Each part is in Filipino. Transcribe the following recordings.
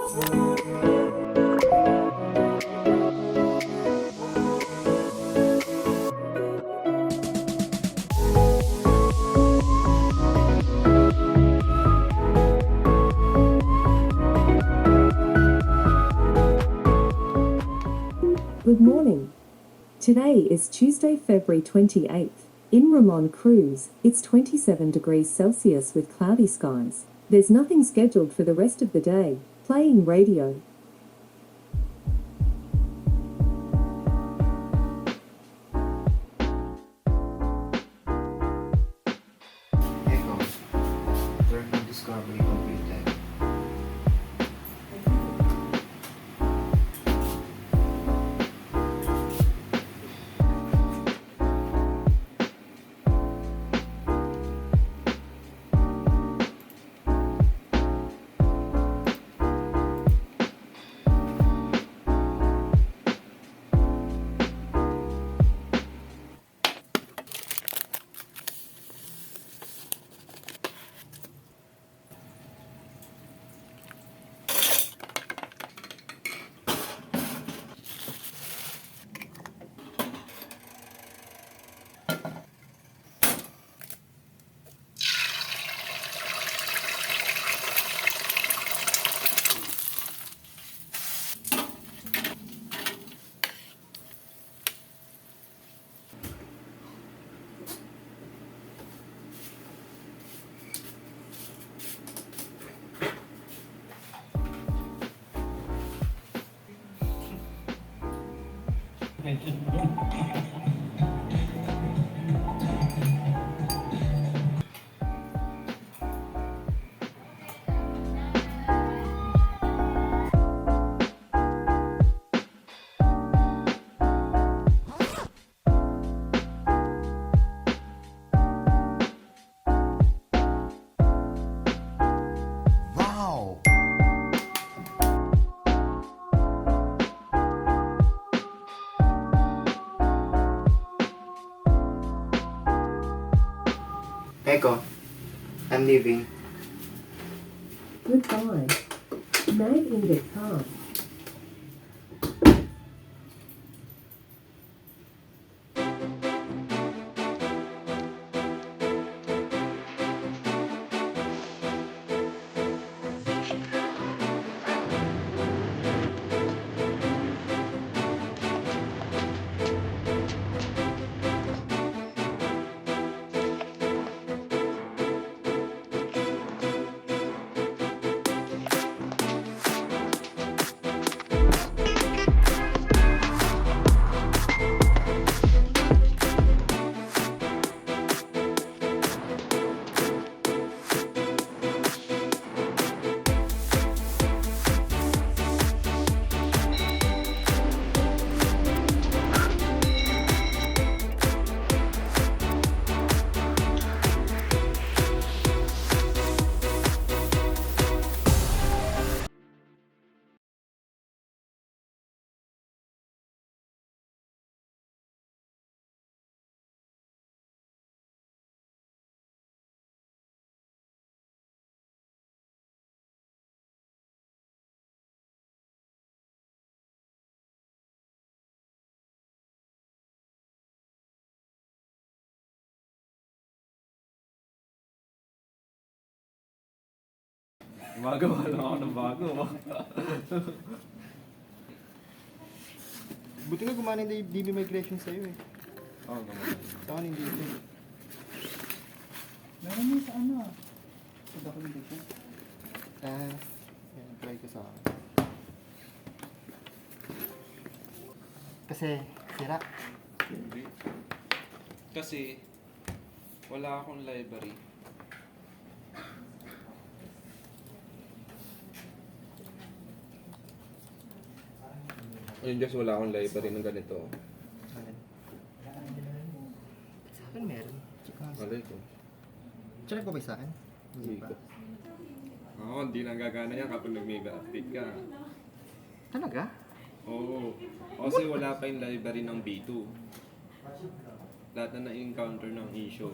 Good morning. Today is Tuesday, February 28th. In Ramon Cruz, it's 27 degrees Celsius with cloudy skies. There's nothing scheduled for the rest of the day. Playing radio. Echo, Learning Discovery completed. Wow! Echo, I'm leaving. Goodbye. May Inget Calm. Gumagawa lang ako ng bago. Buti nga gumana yung DB migration sa'yo eh. Oo, gumagawa. Sa akin hindi ito. Meron mo sa ano ah? Sa documentation. Yan, try ko sa akin. Kasi, sira. Hindi. Kasi, wala akong library. Ayun, just wala akong library ng ganito. Sa akin meron. Malay ko. Check ko ba sa akin? Hindi ko. Oo, hindi lang gagana yan kapag nag-mega update ka. Talaga? Oo. Kasi wala pa yung library ng B2. Lahat na na-encounter ng issue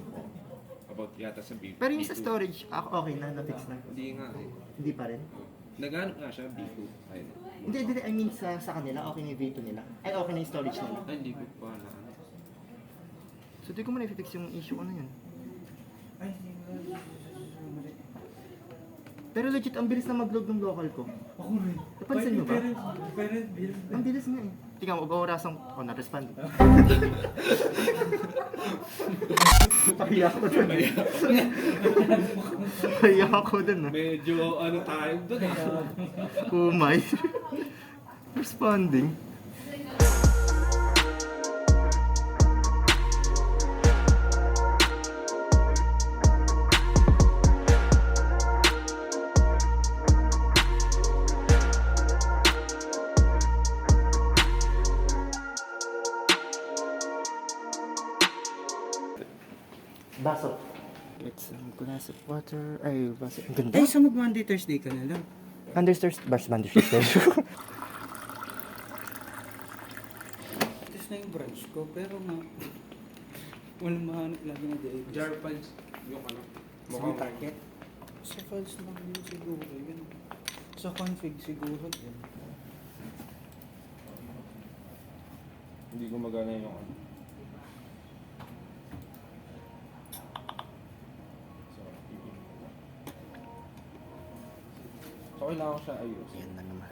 about yata sa B2. Pero yung sa storage, okay na, na-fix na. Hindi nga eh. Hindi pa rin. Naghanap nga siya, B2. Ayun. Hindi, I mean sa kanila, okay na yung V2 nila. Ay, okay na yung storage nila. Ay, hindi ko pa na ano. So, di ko muna i-fix yung issue ko na yun. Ay, mali. Pero legit, ang bilis na mag-load ng local ko. Ako rin. Napansin mo ba? Parent bill. Ang bilis nga eh. Tingnan mo, orasang, na-respond. Pahiya ako dun. Pahiya ako dun ah. Medyo ano tayo doon ah. Kumay. Responding. Baso. It's a glass of water. Ay, baso. Ang ganda. Ay, sa mag-Monday, Thursday ka na lang. Understairs. Tapos na yung branch ko, pero walang mahanap lagi na day. Jar files, yung ano. Sa may target? Sa files lang yun siguro. Yun. Sa config siguro. Yun. Hindi gumagana yung ano. So, kailangan ko siya ayusin. Yan na naman.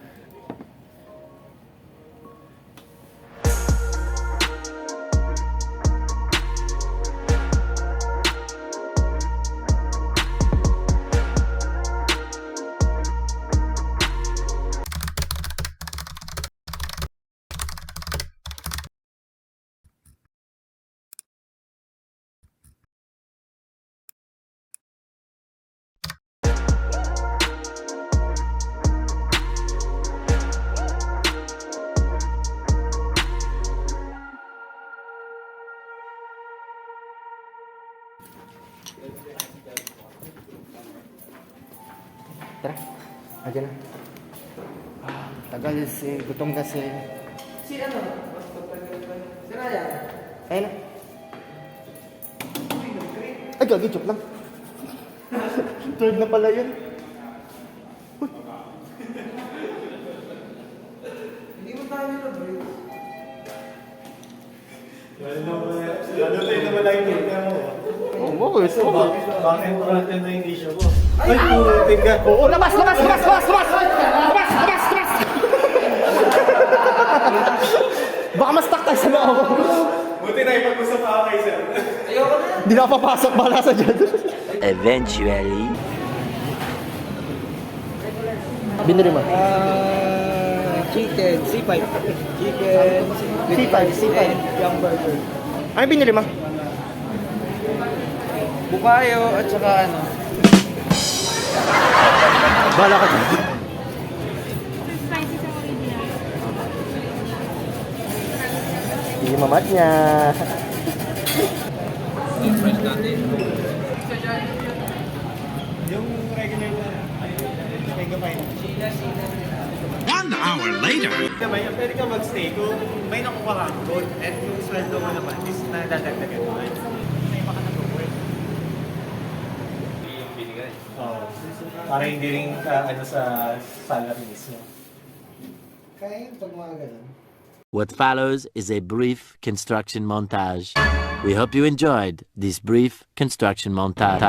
Tara, ayan na. Tagal si, gutom kasi. Si ano? Si Ryan? Ayun na. Ay, gagi, joke lang. Third na pala yun. Hindi mo tayo na break. Lalo tayo naman lang yung kita mo. Oo, mabos. Bakit front-end na yung issue ko? Ay, putin ka. Oo, labas! Baka mas takay sa loob. Buti na ipag-usap ako kay sir. Hindi na papasok, bala sa dyan. Eventually. Binili mo? Chicken, C5. Chicken, C5. and young burger. Ano binili mo? Bukayo at saka ano. Bala ka dyan. Spicy sa original. Hindi mamat niya. Yung regular na, mega fine. 1 hour later. Naman, pwede ka mag-stay kung may nakuha kang gold at yung sweldo mo naman is nadadagdagan mo. May baka nag-work. Yung binigay. Oo. Para hindi rin ano sa salary mismo. Kaya yung pag mga ganun. What follows is a brief construction montage. We hope you enjoyed this brief construction montage.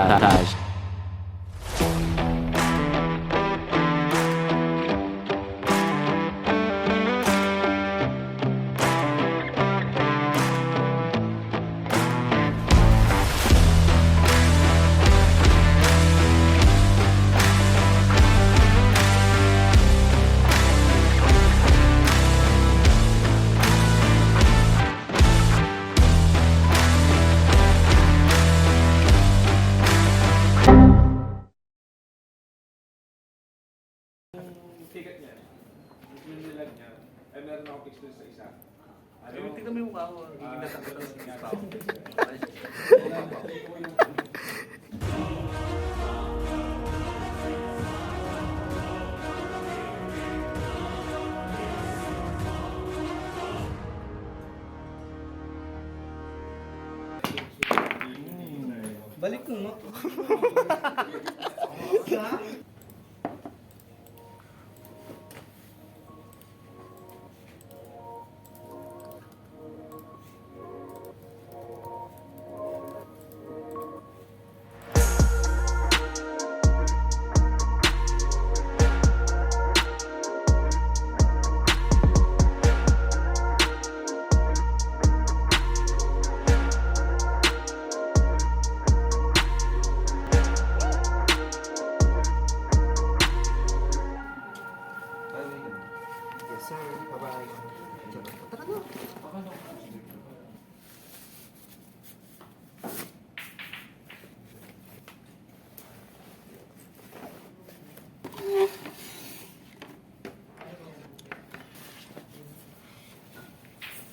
Ticket niya. Yung nilag niya. Ay, meron ako fix doon sa isa. Ano? Tignan mo yung mukha ko. Hindi natanggap ang sige pa. Balik mo nga. sir. Bye-bye. Tara na.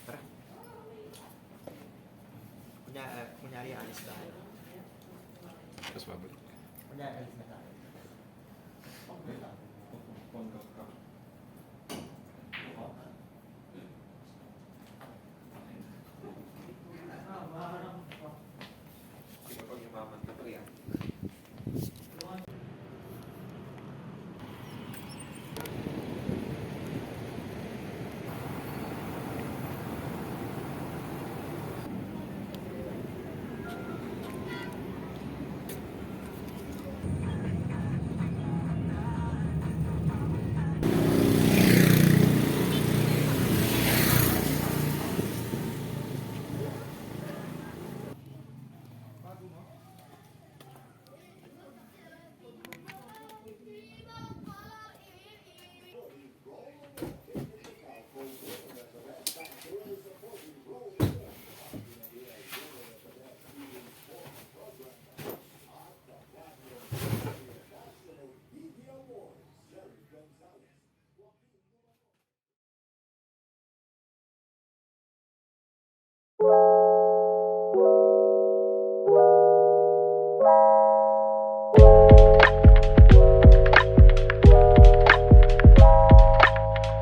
Tara. Kunyari, alis tayo. Tapos babalik. Kunyari, alis na tayo.